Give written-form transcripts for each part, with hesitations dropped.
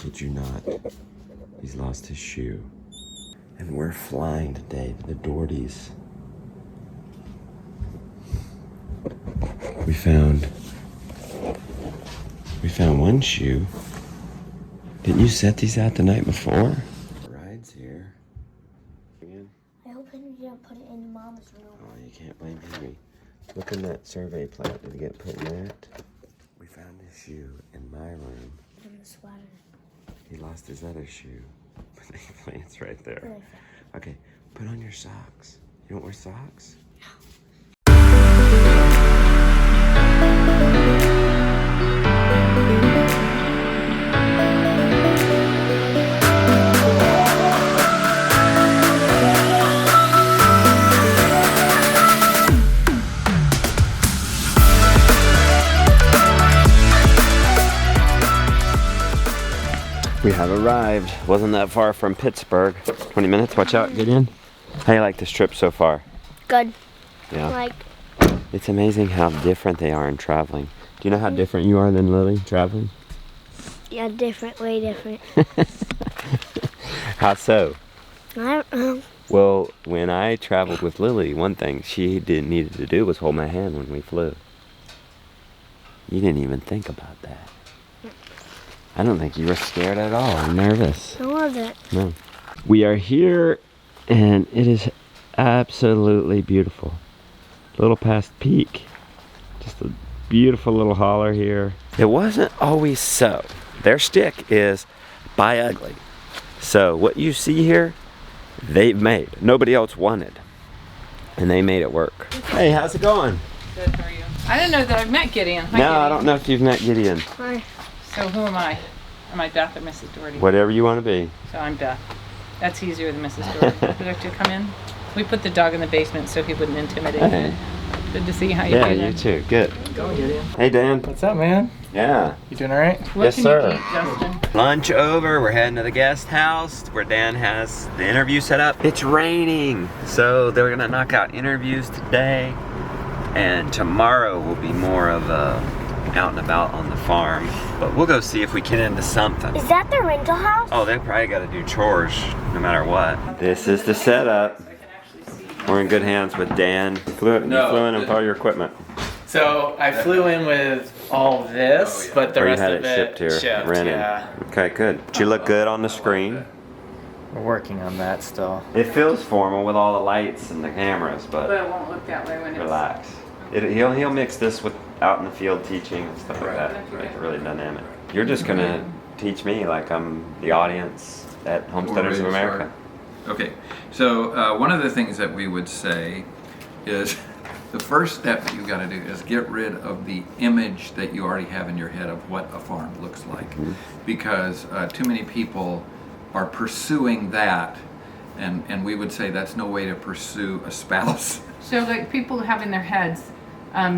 kid you not. He's lost his shoe. And we're flying today to the Dohertys. We found one shoe. Didn't you set these out the night before? Ride's here. Again? I hope Henry didn't put it in Mama's room. Oh, you can't blame Henry. Look in that survey plat. Did it get put in that? We found his shoe in my room. In the sweater. He lost his other shoe. But the plant's right there. Okay, put on your socks. You don't wear socks? We have arrived. Wasn't that far from Pittsburgh. 20 minutes, watch out, get in. How you like this trip so far? Good. Yeah. Like, it's amazing how different they are in traveling. Do you know how different you are than Lily traveling? yeah, different, way different. How so? I don't know. Well, when I traveled with Lily, one thing she needed to do was hold my hand when we flew. You didn't even think about that. I don't think you were scared at all or nervous. I love it. No. We are here and it is absolutely beautiful. Little past peak. Just a beautiful little holler here. It wasn't always so. Their stick is buy ugly. So what you see here, they've made. Nobody else wanted. And they made it work. Hey, how's it going? Good, how are you? I didn't know that I've met Gideon. Hi, No, Gideon. I don't know if you've met Gideon. Hi. So who am I? Am I Beth or Mrs. Doherty? Whatever you want to be. So I'm Beth. That's easier than Mrs. Doherty. Would you like to come in? We put the dog in the basement so he wouldn't intimidate Hey. me. Good to see how you Yeah, doing. you too. Good. Go, Gideon. Hey, Dan. What's up, man? Yeah. You doing all right? What Yes, can sir. you eat, Justin? Lunch over. We're heading to the guest house where Dan has the interview set up. It's raining, so they're gonna knock out interviews today, and tomorrow will be more of a out and about on the farm. But we'll go see if we get into something. Is that the rental house? Oh, they probably got to do chores no matter what. This is the setup. We're in good hands with Dan. You flew in with all your equipment. So I flew in with all this, but the Or you rest had of it shipped here, shipped, rented. yeah. Okay, good. Did you look good on the screen? We're working on that still. It feels formal with all the lights and the cameras, But but it won't look that way when relax. He'll mix this with out in the field teaching and stuff like that to make it really dynamic. You're just gonna teach me like I'm the audience at Homesteaders of America. Okay, so one of the things that we would say is the first step that you've got to do is get rid of the image that you already have in your head of what a farm looks like. Because too many people are pursuing that, and we would say that's no way to pursue a spouse. So like people have in their heads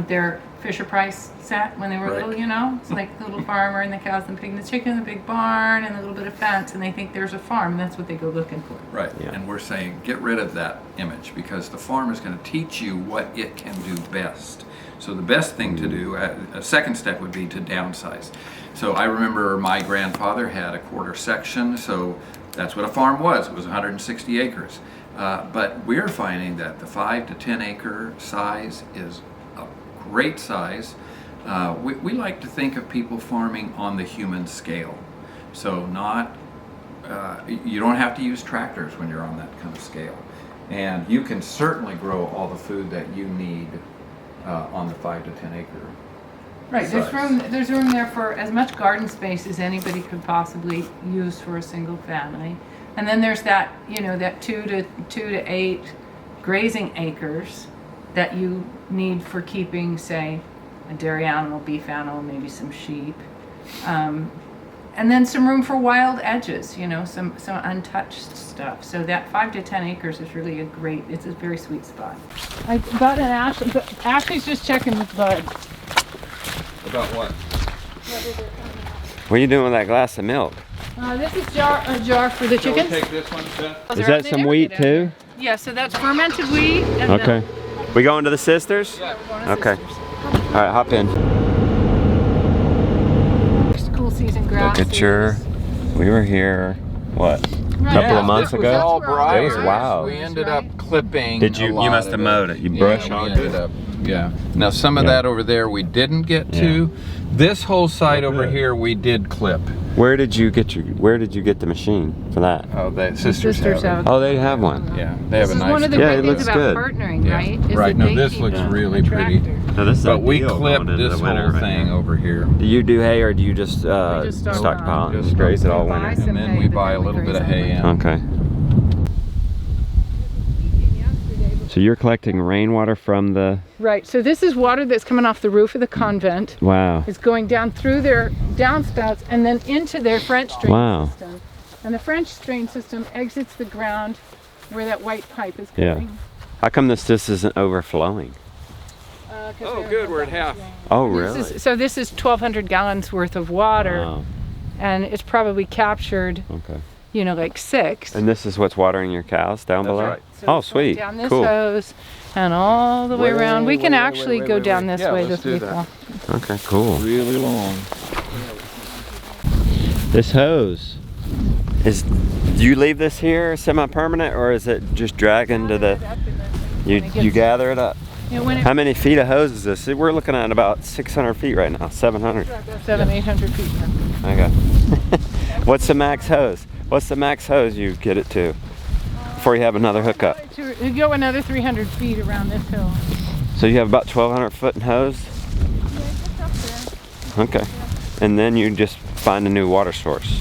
their Fisher-Price set when they were Right. little, you know? It's like the little farmer and the cows and the pig and the chicken and the big barn and a little bit of fence, and they think there's a farm, and that's what they go looking for. Right, Yeah. and we're saying get rid of that image because the farm is going to teach you what it can do best. So the best thing to do, a second step would be to downsize. So I remember my grandfather had a quarter section, so that's what a farm was. It was 160 acres. But we're finding that the 5 to 10 acre size is a great size. We like to think of people farming on the human scale. So not, you don't have to use tractors when you're on that kind of scale. And you can certainly grow all the food that you need on the 5 to 10 acre. Right, size. there's room there for as much garden space as anybody could possibly use for a single family. And then there's that, you know, that 2 to 8 grazing acres that you need for keeping, say, a dairy animal, beef animal, maybe some sheep. And then some room for wild edges, you know, some untouched stuff. So that 5 to 10 acres is really it's a very sweet spot. I got an Ashley, but Ashley's just checking with Bud. About what? What are you doing with that glass of milk? This is a jar for the chickens. Take this one, Beth? Is that some wheat too? Yeah, so that's fermented wheat and Okay. milk. We going to the sisters? Yeah. Okay. All right, hop in. Cool season Look grasses. at your We were here, what, a Right. couple Yeah, of months this was ago? all briar. It was wild. We ended up clipping. Did you? a lot You must of have mowed it. You brush we hogged ended it. up. Yeah. Now some of Yeah. that over there we didn't get to. This whole side over here we did clip. Where did you get the machine for that? Oh, the sisters have it. Oh, they have one. Yeah, they have This a is nice. one of the Yeah, great it things looks about good. partnering, Yeah. right? Is Right, that no, they this keep looks a really pretty. tractor. No, this is But we ideal going clipped into this the winter whole right thing now. over here. Do you do hay or do you just, just stockpile stockpile. and just graze it all Buy winter? some And then hay, we but buy then a we little bit graze of all hay winter. in. Okay. So you're collecting rainwater from the, Right, so this is water that's coming off the roof of the convent. wow. It's going down through their downspouts and then into their French drain Wow. system. And the French drain system exits the ground where that white pipe is Yeah. going. How come this isn't overflowing? 'Cause Oh, they good, have we're at that half. much rain. Oh, This really? is- so this is 1,200 gallons worth of water, Wow. and it's probably captured, Okay. you know, like 6. And this is what's watering your cows down That's below? right. So Oh, it's going sweet. down this Cool. hose and all the way around. We can actually go down this Yeah, way let's this do week. that. Okay, cool. Really long. This hose do you leave this here semi-permanent or is it just dragging to the, you gather it up? When How many feet of hose is this? We're looking at about 600 feet right now, 700. 700-800 feet. Okay. What's the max hose? What's the max hose you get it to before you have another hookup? You go another 300 feet around this hill. So you have about 1,200 foot in hose? Yeah, it's up there. Okay. And then you just find a new water source.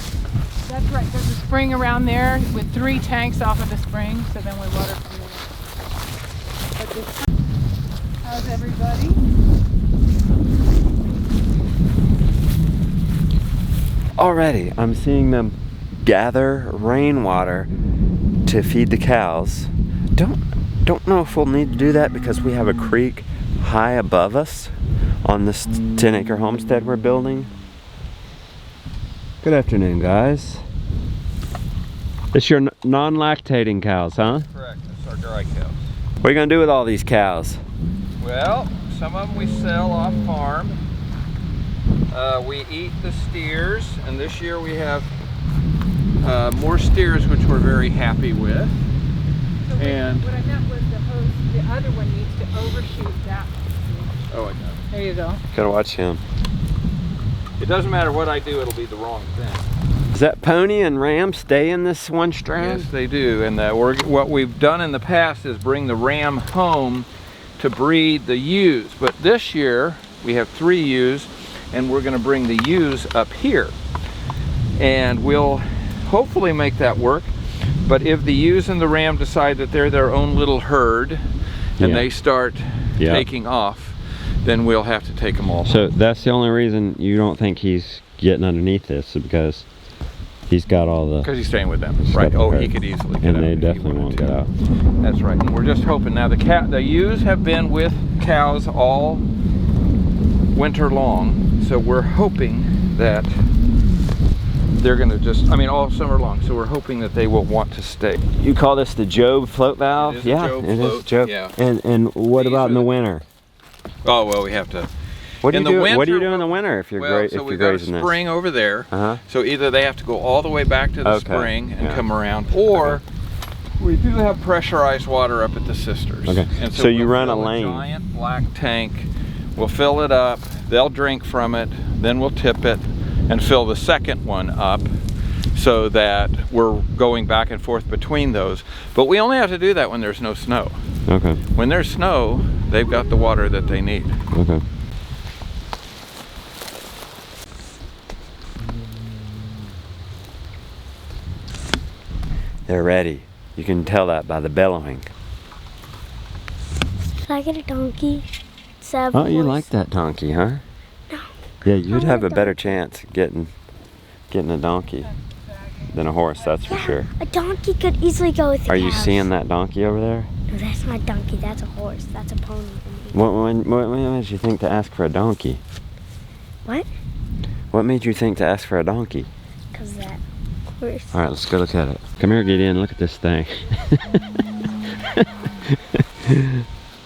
That's right. There's a spring around there with 3 tanks off of the spring, so then we water from there. But this- How's everybody? Already, I'm seeing them gather rainwater to feed the cows. Don't know if we'll need to do that because we have a creek high above us on this 10-acre homestead we're building. Good afternoon, guys. It's your non-lactating cows, huh? Correct, that's our dry cows. What are you gonna do with all these cows? Well, some of them we sell off farm. We eat the steers, and this year we have more steers, which we're very happy with. So And- what I meant was the hose, the other one needs to overshoot that one. Oh, I know. There you go. Gotta watch him. It doesn't matter what I do, it'll be the wrong thing. Does that pony and ram stay in this one strand? Yes, they do. And what we've done in the past is bring the ram home to breed the ewes. But this year we have 3 ewes, and we're going to bring the ewes up here. And we'll hopefully make that work. But if the ewes and the ram decide that they're their own little herd, and Yeah. they start Yeah. taking off, then we'll have to take them all. So that's the only reason you don't think he's getting underneath this, is because he's got all the, Because he's staying with them, He's right? got the Oh, he herd. could easily get and out they if he definitely wanted won't to. get out. That's right, and we're just hoping. Now the ewes have been with cows all winter long, so we're hoping that they're gonna just, I mean all summer long, so we're hoping that they will want to stay. You call this the Job float valve? It is a Yeah, Job it is float, Job. yeah. And what These about in are the the- winter? Oh, well, we have to. What do In you the do? What do winter, you do in the winter if you're Well, if so you're we've got a grazing this? spring over there, Uh-huh. so either they have to go all the way back to the Okay, spring and yeah. come around, or we do have pressurized water up at the sisters. Okay, And so you we'll run a fill lane. giant black tank. We'll fill it up. They'll drink from it. Then we'll tip it and fill the second one up, so that we're going back and forth between those. But we only have to do that when there's no snow. Okay, When there's snow, they've got the water that they need. okay. They're ready. You can tell that by the bellowing. Should I get a donkey? Oh, you like that donkey, huh? No. Yeah, you'd want have a a better chance of getting a donkey than a horse, that's for sure. A donkey could easily go with the Are you cows. seeing that donkey over there? No, that's not a donkey. That's a horse. That's a pony. for me. What made you think to ask for a donkey? What? What made you think to ask for a donkey? Because that horse. All right, let's go look at it. Come here, Gideon. Look at this thing.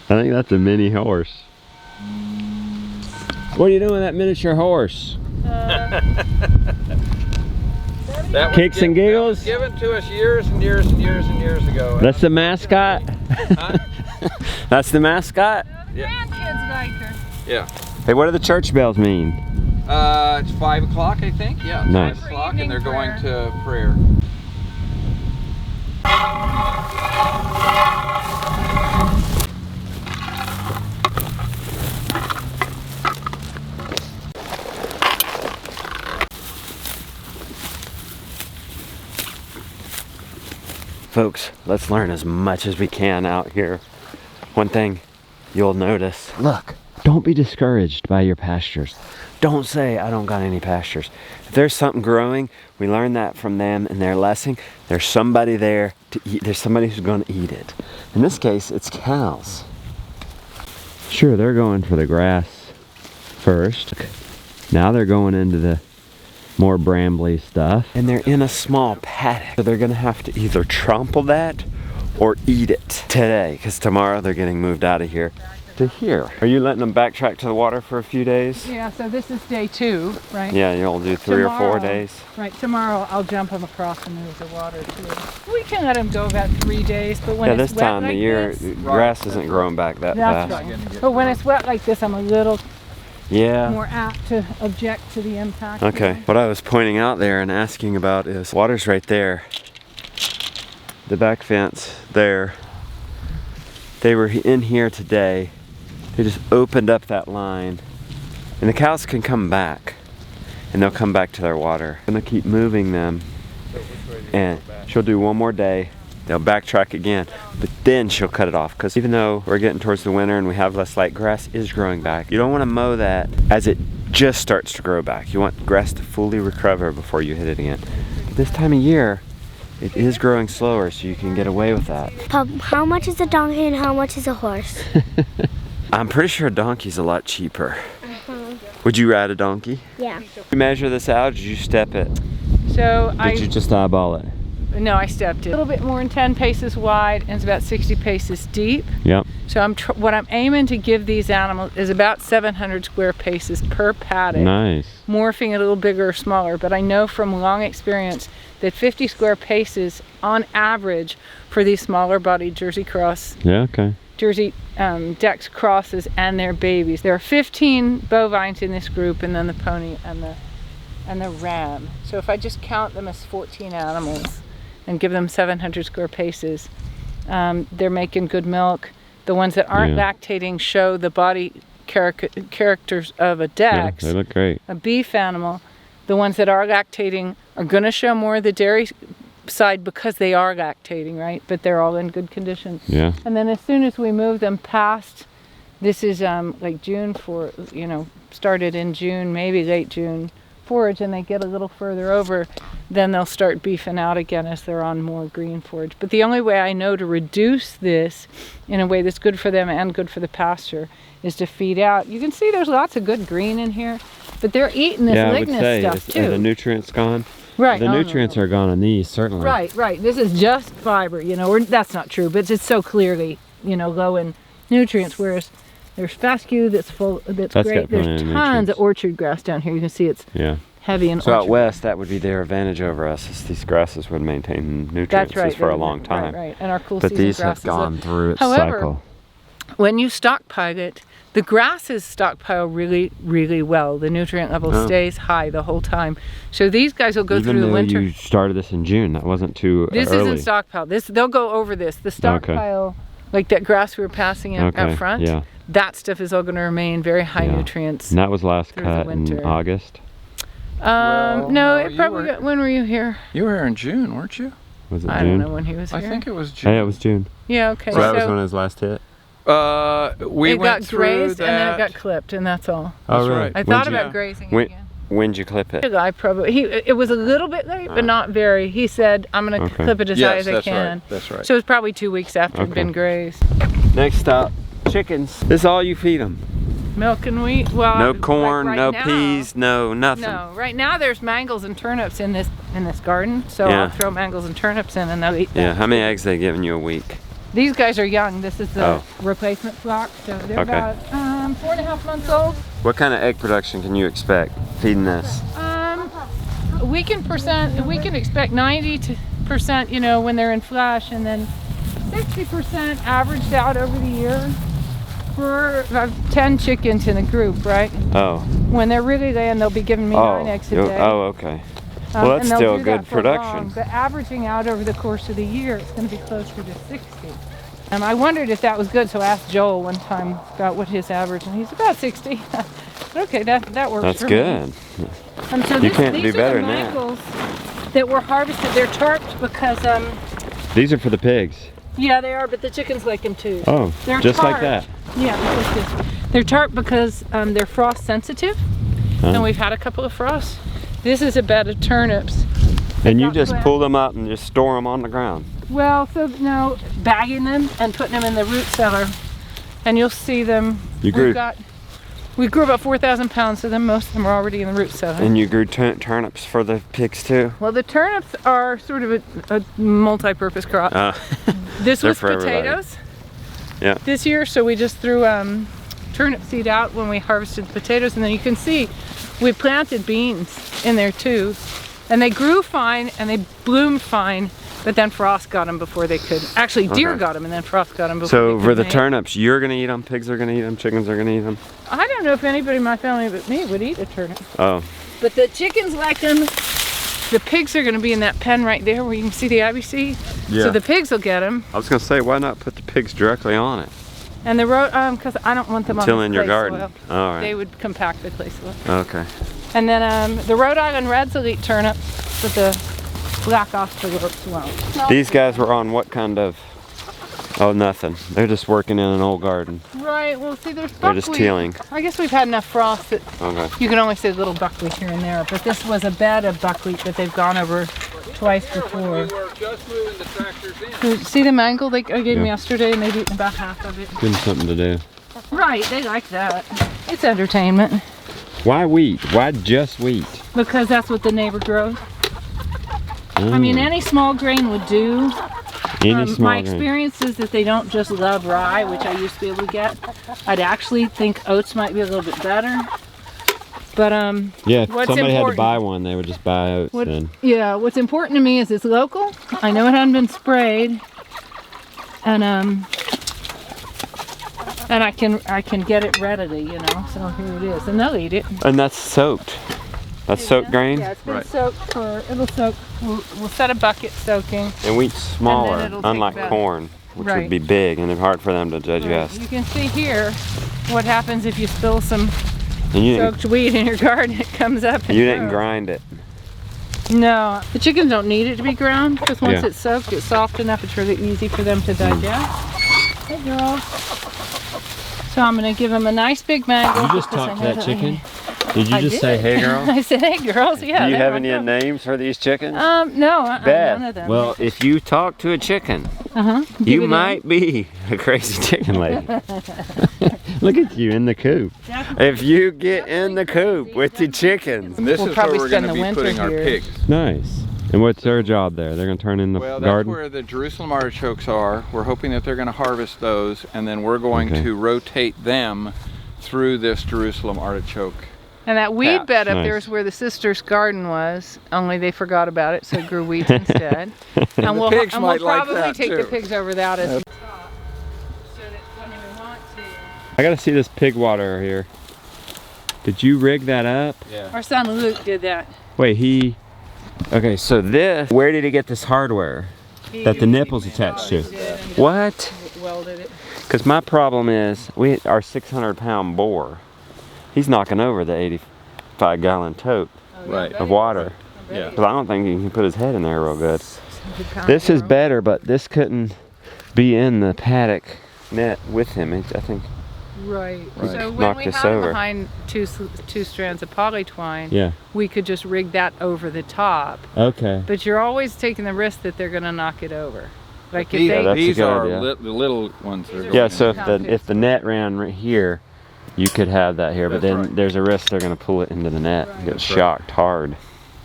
I think that's a mini horse. What are you doing with that miniature horse? That That was Kicks and giggles? Given to us years and years and years and years ago. That's the mascot? Huh? That's the mascot? Yeah. Grandkids like her. Yeah. Hey, what do the church bells mean? It's 5 o'clock, I think. Yeah, it's Nice. 5 o'clock, and Evening they're going prayer. to prayer. Folks, let's learn as much as we can out here. One thing you'll notice, look, don't be discouraged by your pastures. Don't say, I don't got any pastures. If there's something growing, we learned that from them in their lesson. There's somebody there to eat. There's somebody who's going to eat it. In this case, it's cows. Sure, they're going for the grass first. Now they're going into the more brambly stuff. And they're in a small paddock. So they're gonna have to either trample that or eat it today, because tomorrow they're getting moved out of here to here. Are you letting them backtrack to the water for a few days? Yeah, so this is day 2, right? Yeah, you'll do 3 or 4 Tomorrow- days. Right, tomorrow I'll jump them across and move the water too. We can let them go about 3 days, but when Yeah, it's this wet time like of year, this, grass isn't growing back that that's fast. right. But when it's wet like this, I'm a little Yeah. more apt to object to the impact. Okay, what I was pointing out there and asking about is water's right there. The back fence there. They were in here today. They just opened up that line. And the cows can come back. And they'll come back to their water. I'm gonna keep moving them. And she'll do one more day. They'll backtrack again, but then she'll cut it off, because even though we're getting towards the winter and we have less light, grass is growing back. You don't want to mow that as it just starts to grow back. You want grass to fully recover before you hit it again. But this time of year, it is growing slower, so you can get away with that. Pop, how much is a donkey and how much is a horse? I'm pretty sure a donkey's a lot cheaper. Would you ride a donkey? Yeah. You measure this out, or did you step it? So Did you just eyeball it? No, I stepped it. A little bit more than 10 paces wide and it's about 60 paces deep. Yep. So what I'm aiming to give these animals is about 700 square paces per paddock. Nice. Morphing it a little bigger or smaller, but I know from long experience that 50 square paces on average for these smaller bodied Jersey cross, Yeah, okay. Jersey Dex crosses and their babies. There are 15 bovines in this group, and then the pony and the ram. So if I just count them as 14 animals and give them 700 square paces, they're making good milk. The ones that aren't lactating show the body characters of a Dex, Yeah, they look great. a beef animal. The ones that are lactating are going to show more of the dairy side because they are lactating, right? But they're all in good condition. Yeah. And then as soon as we move them past, this is like June started in June, maybe late June forage, and they get a little further over, then they'll start beefing out again as they're on more green forage. But the only way I know to reduce this in a way that's good for them and good for the pasture is to feed out. You can see there's lots of good green in here, but they're eating this Yeah, I would lignous say, stuff are the too. nutrients gone? Right. The nutrients are gone on these, certainly. Right. This is just fiber, or that's not true, but it's so clearly, low in nutrients, whereas there's fescue that's That's great. got plenty There's of tons nutrients. of orchard grass down here. You can see it's Yeah. heavy in So orchard. out west, that would be their advantage over us, is these grasses would maintain nutrients That's right. for a long time. Right. And our cool But season these have grasses gone through its However, cycle. when you stockpile it, the grasses stockpile really, really well. The nutrient level stays high the whole time. So these guys will go Even through the though winter. you started this in June, that wasn't too This early. isn't stockpile. They'll go over this. The stockpile, like that grass we were passing out front, yeah. that stuff is all going to remain very high Yeah. nutrients. And that was last through the cut in winter. August. Well, No, no, it you probably were- got, when were you here? You were here in June, weren't you? Was it I June? don't know when he was here. I think it was June. Hey, it was June. Yeah, okay. So that was when it was last hit? We it went got through grazed that. and then it got clipped, and that's all. Oh, That's really? right. I When'd thought you- about grazing when- it again. When'd you clip it? The guy probably it was a little bit late, but not very. He said, "I'm going to Okay. clip it as high Yes, as I that's can." right. That's right. So it was probably 2 weeks after it'd Okay. been grazed. Next stop, chickens. This is all you feed them. Milk and wheat. Well, No like corn, right no now- peas, no nothing. No, right now there's mangels and turnips in this garden, so Yeah. I'll throw mangels and turnips in, and they'll eat that. Yeah, how many eggs they giving you a week? These guys are young. This is the Oh. replacement flock, so they're Okay. about 4.5 months old. What kind of egg production can you expect feeding this? we can expect 90%, you know, when they're in flesh, and then 60% averaged out over the year for about 10 chickens in a group, right? Oh. When they're really laying, they'll be giving me 9 eggs a day. Oh, okay. Well, that's and they'll still do good that for long, production. but averaging out over the course of the year, it's going to be closer to 60. I wondered if that was good, so I asked Joel one time about what his average, and he's about 60. Okay, that works. That's for good. Me. So You can't do these better are the than that. mangles that were harvested. They're tarped because These are for the pigs. yeah, they are, but the chickens like them too. Oh, They're just like tarped. that. Yeah, just like this. They're tarped because they're frost sensitive, and we've had a couple of frosts. This is a bed of turnips. And you Not just planted. pull them up and just store them on the ground. Well, so now bagging them and putting them in the root cellar, and you'll see them. You grew- We grew about 4,000 pounds of them. Most of them are already in the root cellar. And you grew turnips for the pigs too? Well, the turnips are sort of a multi-purpose crop. This they're was for everybody. potatoes. Yeah. This year, so we just threw turnip seed out when we harvested the potatoes, and then you can see we planted beans in there too, and they grew fine and they bloomed fine. But then frost got them before they could. Actually, deer got them, and then frost got them before So they for could the make. turnips, you're gonna eat them, pigs are gonna eat them, chickens are gonna eat them? I don't know if anybody in my family but me would eat a turnip. Oh. But the chickens like them. The pigs are going to be in that pen right there where you can see the IBC. Yeah. So the pigs will get them. I was gonna say, why not put the pigs directly on it? And the road, because I don't want them Until on in the your clay garden. soil. All right. They would compact the clay soil. Okay. And then the Rhode Island Reds will eat turnips, but the black Australorps won't. These guys were on what kind of? Oh, nothing. They're just working in an old garden. Right, well see there's buckwheat. They're just tealing. I guess we've had enough frost that Okay. you can only see a little buckwheat here and there, but this was a bed of buckwheat that they've gone over twice before. Just moving the tractors in. See the mangle they gave Yeah. me yesterday, and they've eaten about half of it. Give them something to do. Right, they like that. It's entertainment. Why wheat? Why just wheat? Because that's what the neighbor grows. I mean, any small grain would do. Any small My grain. experience is that they don't just love rye, which I used to be able to get. I'd actually think oats might be a little bit better. But Yeah, if what's somebody had to important- buy one, they would just buy oats then. yeah, what's important to me is it's local. I know it hadn't been sprayed, and I can get it readily, you know. So here it is, and they'll eat it. And that's soaked. That's soaked grain? Yeah, it's been Right. soaked for. It'll soak. We'll set a bucket soaking. And wheat's smaller, it'll take unlike about- corn, which Right. would be big and hard for them to digest. You can see here what happens if you spill some And you soaked wheat in your garden. It comes up. And didn't grows. grind it. No, the chickens don't need it to be ground because once Yeah. it's soaked, it's soft enough. It's really easy for them to digest. Hey, girl. So I'm gonna give them a nice big mango. You just because I talked know to that chicken? Did you I just did. say, hey girl? I said, hey, girls. Yeah. Do you they have want any them. names for these chickens? No, none of them. Well, if you talk to a chicken, Give you it in. might be a crazy chicken lady. Look at you in the coop. If you get in the coop with the chickens. And this We'll is where probably we're going spend to the be winter putting our here. pigs. Nice. And what's their job there? They're going to turn in the Well, that's garden? where the Jerusalem artichokes are. We're hoping that they're going to harvest those, and then we're going Okay. to rotate them through this Jerusalem artichoke. And that weed patch. bed up Nice. there is where the sister's garden was, only they forgot about it, so it grew weeds instead. And we'll, pigs and might we'll like probably that, take too. the pigs over that as so that when we want to. I got to see this pig water here. Did you rig that up? Yeah. Our son Luke did that. Wait, okay, so this, where did he get this hardware that the nipple's attached to? What? Welded it. Because my problem is, our 600-pound boar, he's knocking over the 85-gallon tote Right. of water. Yeah. Because I don't think he can put his head in there real good. This is better, but this couldn't be in the paddock net with him. I think. Right. Right. So when Knock we this have over. behind two strands of poly twine, Yeah. we could just rig that over the top. Okay. But you're always taking the risk that they're going to knock it over. Like if These, they, that's a these good are idea. the little ones. That are Yeah. going So in. if the net ran right here, you could have that here, but That's then right. there's a risk they're going to pull it into the net and get That's right. shocked hard.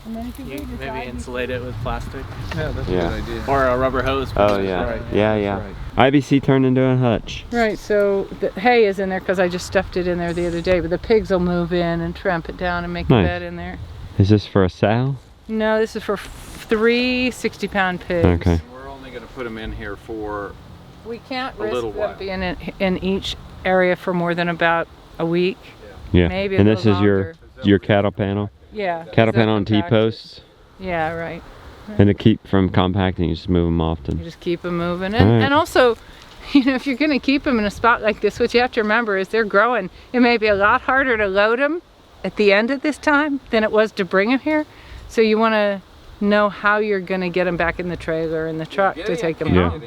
and then if you You decide maybe insulate it with plastic Yeah, that's Yeah. a good idea. or a rubber hose. Oh yeah. right. Yeah. Right. IBC turned into a hutch. Right, so the hay is in there because I just stuffed it in there the other day, but the pigs will move in and tramp it down and make Nice. a bed in there. Is this for a sow? No, this is for 3 60-pound pigs. Okay. We're only going to put them in here for We can't A risk little them while. being in each area for more than about a week. Yeah. Maybe a and this little is longer. your cattle panel. Yeah. Cattle is that panel on compacted? T-posts. Yeah, right. And to keep from compacting, you just move them You often. just keep them moving. Alright. And also, you know, if you're going to keep them in a spot like this, what you have to remember is they're growing. It may be a lot harder to load them at the end of this time than it was to bring them here. So you want to know how you're going to get them back in the trailer and the truck to take them Yeah. home.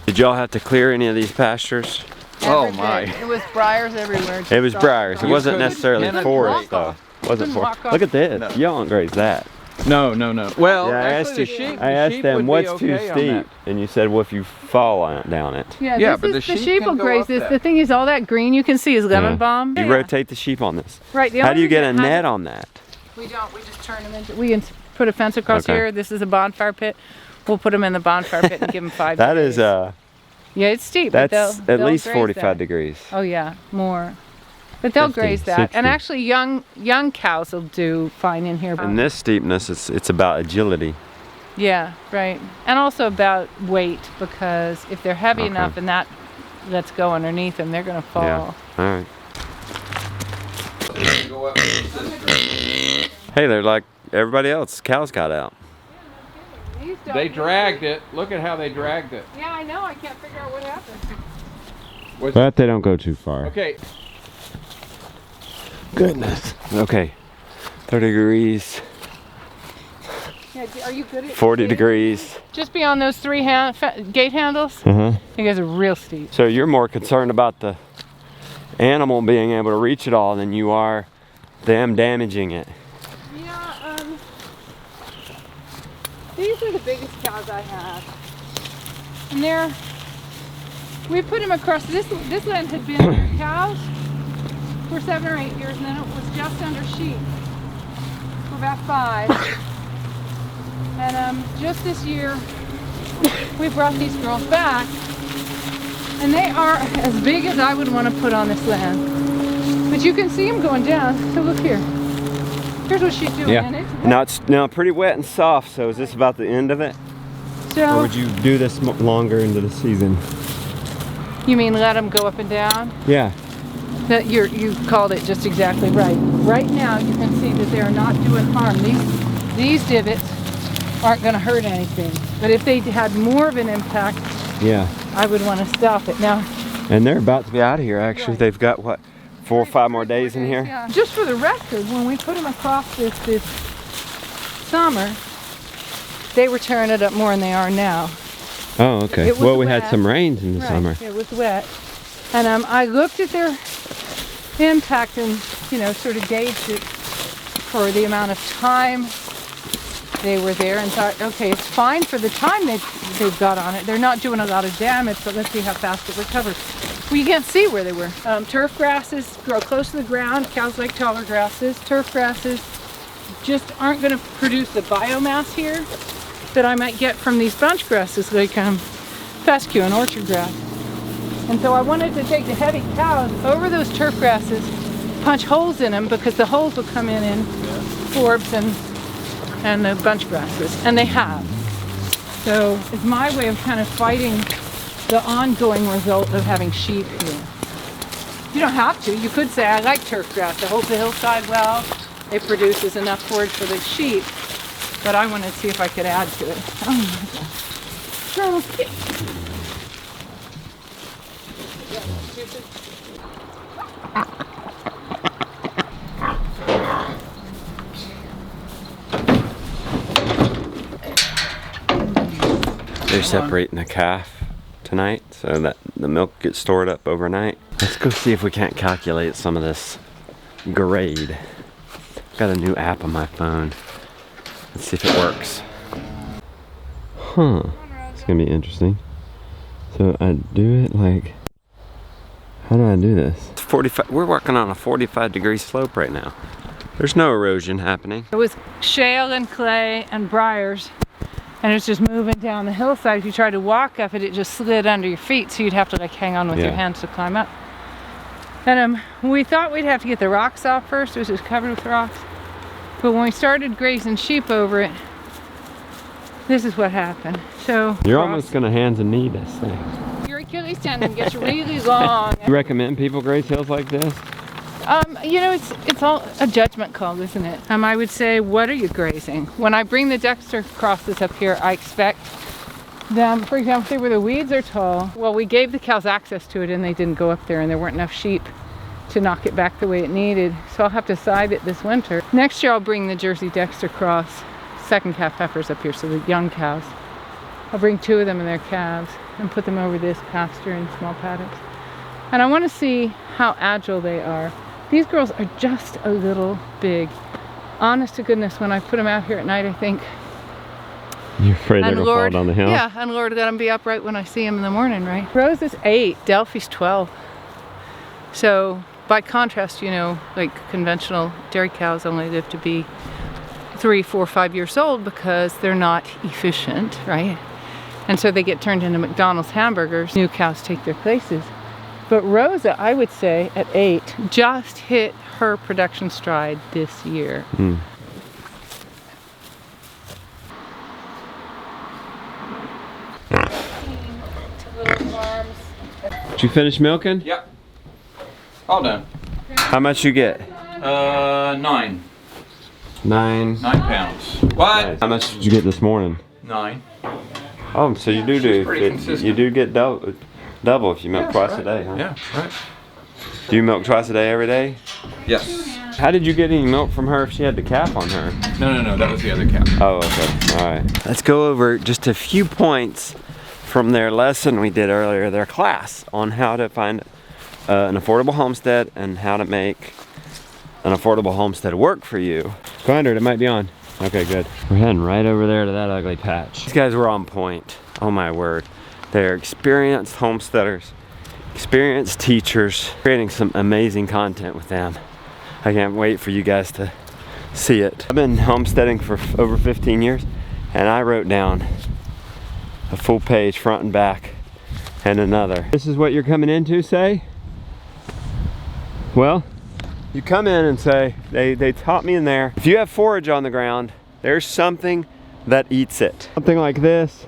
Did y'all have to clear any of these pastures? Oh, Everything. my. It was briars everywhere. It was briars. It You wasn't couldn't- necessarily cannot forest walk though. Wasn't Couldn't forest. walk off. Look at this. No. Y'all don't graze that. No. Well, Yeah, I actually, asked the you. sheep. I the asked sheep them would be what's too okay on steep, that. and you said, well, if you fall down it. Yeah, this but is, the sheep sheep can will go graze up this. that. The thing is, all that green you can see is lemon Yeah. balm. You Yeah. rotate the sheep on this. Right. The How only do you get a reason it net hasn't- on that? We don't. We just turn them into. We can put a fence across Okay. here. This is a bonfire pit. We'll put them in the bonfire pit and give them 5 That days. is Yeah, it's steep. but that's they'll at least graze 45 that. degrees. Oh yeah, more. But they'll 50, graze that. 60. And actually, young cows will do fine in here. And this steepness, it's about agility. Yeah, right. And also about weight, because if they're heavy Okay. enough and that lets go underneath them, they're gonna fall. Yeah. All right. Go up to the cistern. Hey, they're like everybody else. Cows got out. These don't They move. dragged it. Look at how they dragged it. Yeah, I know. I can't figure out what happened. But they don't go too far. Okay, Goodness. Okay. 30 degrees, Yeah, are you good at 40 see? degrees. Just beyond those 3 gate handles? Uh-huh. You guys are real steep. So you're more concerned about the animal being able to reach it all than you are them damaging it. Yeah, these are the biggest cows I have. And we put them across, this land had been under cows for 7 or 8 years, and then it was just under sheep for about 5. And just this year, we brought these girls back, and they are as big as I would want to put on this land. But you can see them going down, so look here. Here's what she's doing. Yeah. And it's Now it's now pretty wet and soft, so is this about the end of it? Or so, would you do this longer into the season? you mean let them go up and down? Yeah. That you called it just exactly right. Right now, you can see that they are not doing harm. These divots aren't going to hurt anything. But if they had more of an impact, Yeah. I would want to stop it. Now, And they're about to be out of here, actually. Right. They've got, what, 4 or 5 more days in here? yeah. Just for the record, when we put them across this summer, they were tearing it up more than they are now. Oh, okay. It was Well, we had wet. some rains in the Right, summer. it was wet. And I looked at their impact and, sort of gauged it for the amount of time they were there and thought, okay, it's fine for the time they've got on it. They're not doing a lot of damage, but let's see how fast it recovers. Well, you can't see where they were. Turf grasses grow close to the ground. Cows like taller grasses. Turf grasses just aren't going to produce the biomass here that I might get from these bunch grasses like fescue and orchard grass. And so I wanted to take the heavy cows over those turf grasses, punch holes in them because the holes will come in forbs and the bunch grasses, and they have. So it's my way of kind of fighting the ongoing result of having sheep here. You don't have to. You could say, I like turf grass. It holds the hillside well. It produces enough forage for the sheep. But I wanted to see if I could add to it. Oh my gosh. Girls, get. They're separating the calf tonight so that the milk gets stored up overnight. Let's go see if we can't calculate some of this grade. Got a new app on my phone. Let's see if it works. Huh. It's gonna be interesting. So I do it like, how do I do this? It's 45, we're working on a 45-degree slope right now. There's no erosion happening. It was shale and clay and briars, and it was just moving down the hillside. If you tried to walk up it, it just slid under your feet, so you'd have to like hang on with your Yeah. hands to climb up. And we thought we'd have to get the rocks off first. It was just covered with rocks. But when we started grazing sheep over it, this is what happened. So You're almost gonna hands and knee this thing. your Achilles tendon gets really long. You recommend people graze hills like this? You know, it's all a judgment call, isn't it? I would say, what are you grazing? When I bring the Dexter crosses up here, I expect them, for example, say where the weeds are tall. Well, we gave the cows access to it and they didn't go up there, and there weren't enough sheep to knock it back the way it needed. So I'll have to side it this winter. Next year I'll bring the Jersey Dexter cross second calf heifers up here, so the young cows. I'll bring 2 of them and their calves and put them over this pasture in small paddocks. And I want to see how agile they are. These girls are just a little big. Honest to goodness, when I put them out here at night, I think, You're afraid they're gonna fall down the hill? yeah, and Lord, let them be upright when I see them in the morning, right? Rose is 8, Delphi's 12. So by contrast, you know, like conventional dairy cows only live to be 3, 4, 5 years old because they're not efficient, right? And so they get turned into McDonald's hamburgers. New cows take their places. But Rosa, I would say, at 8, just hit her production stride this year. Did you finish milking? Yep. All done. How much you get? 9. 9. 9 pounds. What? Nice. How much did you get this morning? 9. Oh, so you She's pretty you consistent. do get double if you milk twice a day, huh? Yeah, right. Do you milk twice a day every day? Yes. How did you get any milk from her if she had the calf on her? No, that was the other cow. Oh, okay. All right. Let's go over just a few points from their lesson we did earlier, their class on how to find an affordable homestead and how to make an affordable homestead work for you. Go under it, it might be on. Okay, good. We're heading right over there to that ugly patch. These guys were on point. Oh my word. They're experienced homesteaders, experienced teachers, creating some amazing content with them. I can't wait for you guys to see it. I've been homesteading for over 15 years, and I wrote down a full page front and back and another. This is what you're coming into, say? Well, you come in and say, they taught me in there, if you have forage on the ground, there's something that eats it. Something like this.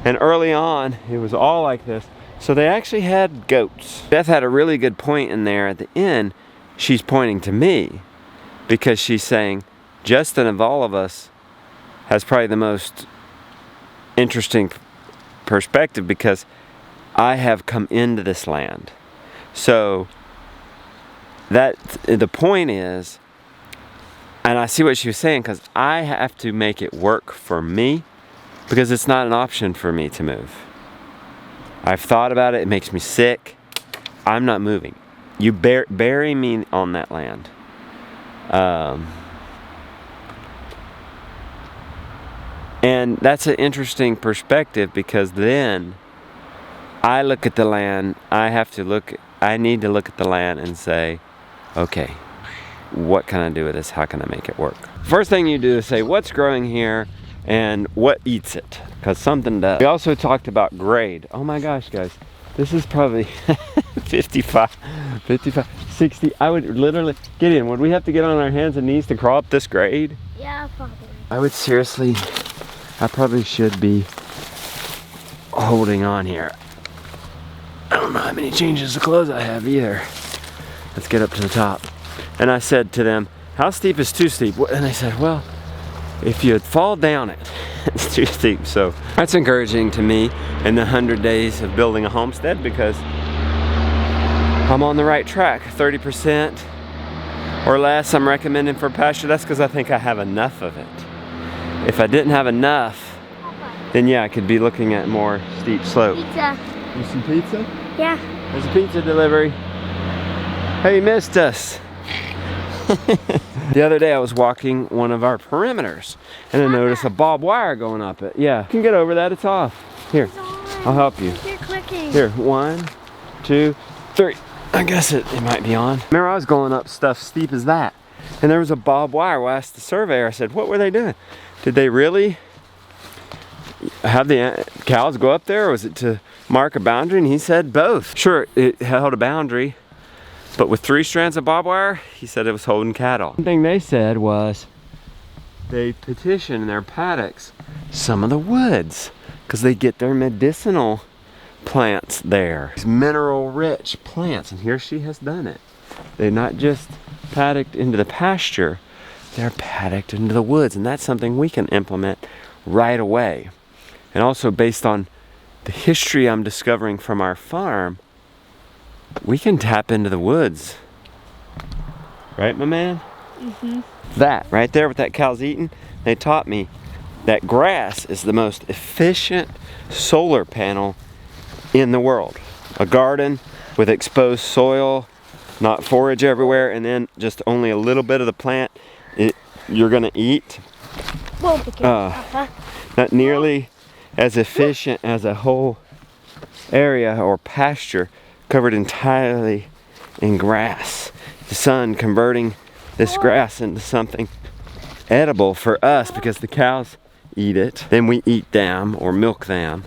And early on, it was all like this. So they actually had goats. Beth had a really good point in there at the end. She's pointing to me because she's saying, Justin of all of us has probably the most interesting perspective because I have come into this land. So that the point is, and I see what she was saying, because I have to make it work for me because it's not an option for me to move. I've thought about it, it makes me sick. I'm not moving. You bury me on that land. And that's an interesting perspective because then I look at the land, I need to look at the land and say, okay, what can I do with this? How can I make it work? First thing you do is say, what's growing here and what eats it? Because something does. We also talked about grade. Oh my gosh, guys. This is probably 55, 60. I would literally, Gideon, would we have to get on our hands and knees to crawl up this grade? Yeah, probably. I would seriously, I probably should be holding on here. I don't know how many changes of clothes I have either. Let's get up to the top. And I said to them, how steep is too steep? And they said, well, if you'd fall down it, it's too steep. So that's encouraging to me in the 100 days of building a homestead because I'm on the right track. 30% or less I'm recommending for pasture. That's because I think I have enough of it. If I didn't have enough, then yeah, I could be looking at more steep slope. Pizza. You some pizza? Yeah. There's a pizza delivery. Hey, you missed us. The other day I was walking one of our perimeters and I noticed a barbed wire going up it. Yeah, you can get over that, it's off. Here, I'll help you. You're clicking. Here, 1, 2, 3. I guess it might be on. Remember I was going up stuff steep as that and there was a barbed wire. Well, I asked the surveyor, I said, what were they doing? Did they really have the cows go up there or was it to mark a boundary? And he said both. Sure, it held a boundary, But with 3 strands of barbed wire, he said it was holding cattle. One thing they said was they petition in their paddocks some of the woods because they get their medicinal plants there. These mineral rich plants, and here she has done it. They're not just paddocked into the pasture, they're paddocked into the woods, and that's something we can implement right away. And also based on the history I'm discovering from our farm, we can tap into the woods. Right, my man? Mm-hmm. That right there, what that cow's eating, they taught me that grass is the most efficient solar panel in the world. A garden with exposed soil, not forage everywhere, and then just only a little bit of the plant you're gonna eat. Not nearly as efficient as a whole area or pasture covered entirely in grass. The sun converting this grass into something edible for us because the cows eat it. Then we eat them or milk them.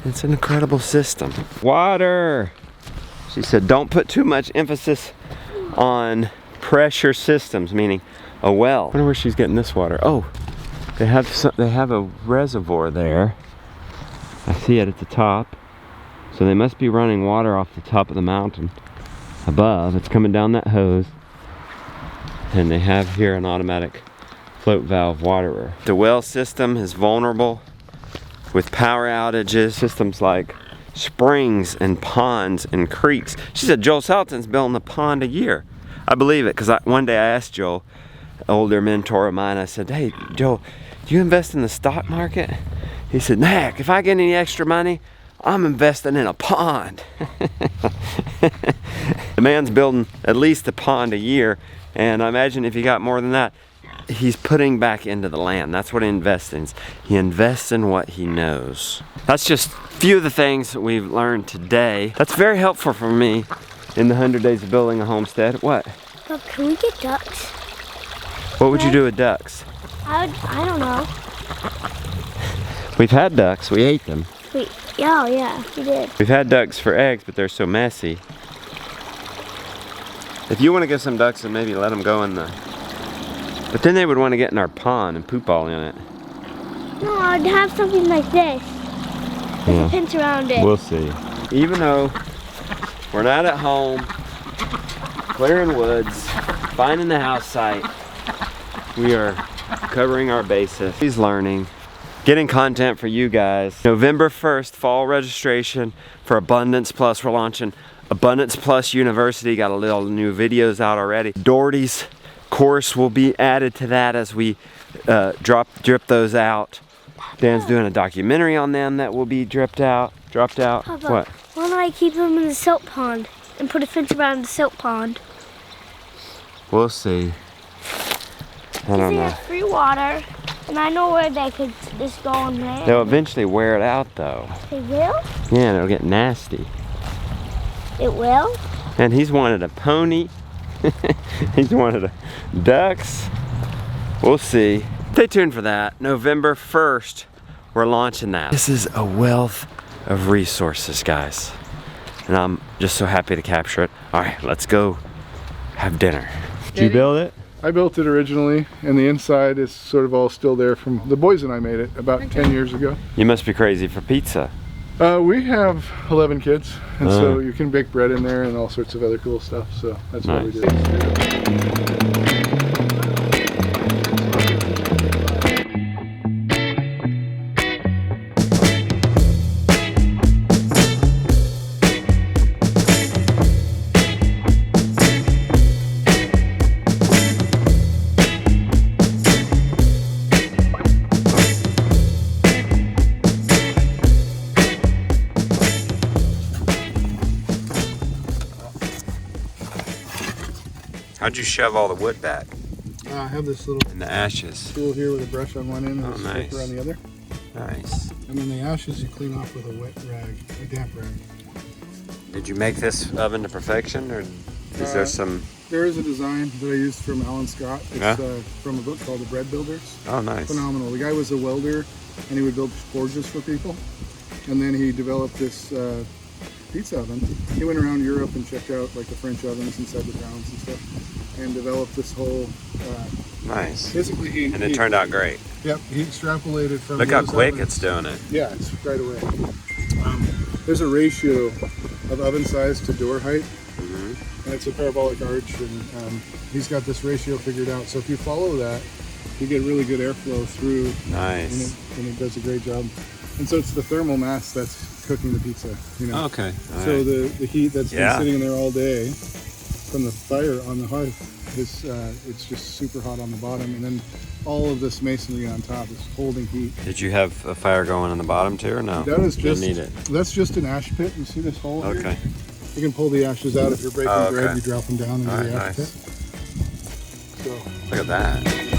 It's an incredible system. Water! She said don't put too much emphasis on pressure systems, meaning a well. I wonder where she's getting this water. Oh, they have a reservoir there. I see it at the top. So they must be running water off the top of the mountain above. It's coming down that hose. And they have here an automatic float valve waterer. The well system is vulnerable with power outages. Systems like springs and ponds and creeks. She said Joel Salatin's building a pond a year. I believe it because one day I asked Joel, older mentor of mine, I said, hey Joel, do you invest in the stock market? He said, Mac, if I get any extra money, I'm investing in a pond. The man's building at least a pond a year, and I imagine if he got more than that, he's putting back into the land. That's what he invests in. He invests in what he knows. That's just a few of the things that we've learned today. That's very helpful for me in the 100 days of building a homestead. What? But can we get ducks? What would you do with ducks? I don't know. We've had ducks, we ate them. Yeah, we did. We've had ducks for eggs, but they're so messy. If you want to get some ducks, then maybe let them go in the... But then they would want to get in our pond and poop all in it. No, I'd have something like this. With a fence around it. We'll see. Even though we're not at home, clearing woods, finding the house site, we are covering our bases. He's learning. Getting content for you guys. November 1st, fall registration for Abundance Plus. We're launching Abundance Plus University. Got a little new videos out already. Doherty's course will be added to that as we drip those out. Dan's doing a documentary on them that will be dropped out. Papa, What? why don't I keep them in the silt pond and put a fence around the silt pond? We'll see. I don't They know. have free water, and I know where they could just go and land. They'll eventually wear it out though. They will? Yeah, and it'll get nasty. It will? And he's wanted a pony. He's wanted ducks. We'll see. Stay tuned for that. November 1st, we're launching that. This is a wealth of resources, guys. And I'm just so happy to capture it. All right, let's go have dinner. Did you build it? I built it originally, and the inside is sort of all still there from the boys and I made it about 10 years ago. You must be crazy for pizza. We have 11 kids, and so you can bake bread in there and all sorts of other cool stuff, so that's what we did. How'd you shove all the wood back? I have this little In the ashes. tool here with a brush on one end and Oh, a nice. scraper on the other. Nice. And then the ashes you clean off with a wet rag, a damp rag. Did you make this oven to perfection, or is there some... There is a design that I used from Alan Scott. It's Yeah? from a book called The Bread Builders. Oh, nice. Phenomenal. The guy was a welder, and he would build forges for people. And then he developed this pizza oven. He went around Europe and checked out like the French ovens inside the towns and stuff, and developed this whole. Nice. Basically, And it turned out great. Yep, he extrapolated from. Look how those quick ovens. it's doing it. Yeah, it's right away. There's a ratio of oven size to door height, and it's a parabolic arch, and he's got this ratio figured out. So if you follow that, you get really good airflow through. Nice. And it does a great job. And so it's the thermal mass that's cooking the pizza. You know. Okay. So the heat that's been sitting there all day from the fire on the hearth is it's just super hot on the bottom, and then all of this masonry on top is holding heat. Did you have a fire going on the bottom too, or no? That is just Didn't need it. That's just an ash pit. You see this hole here? Okay. You can pull the ashes out if you're breaking bread. You drop them down into All right, the ash nice. pit. So Look at that.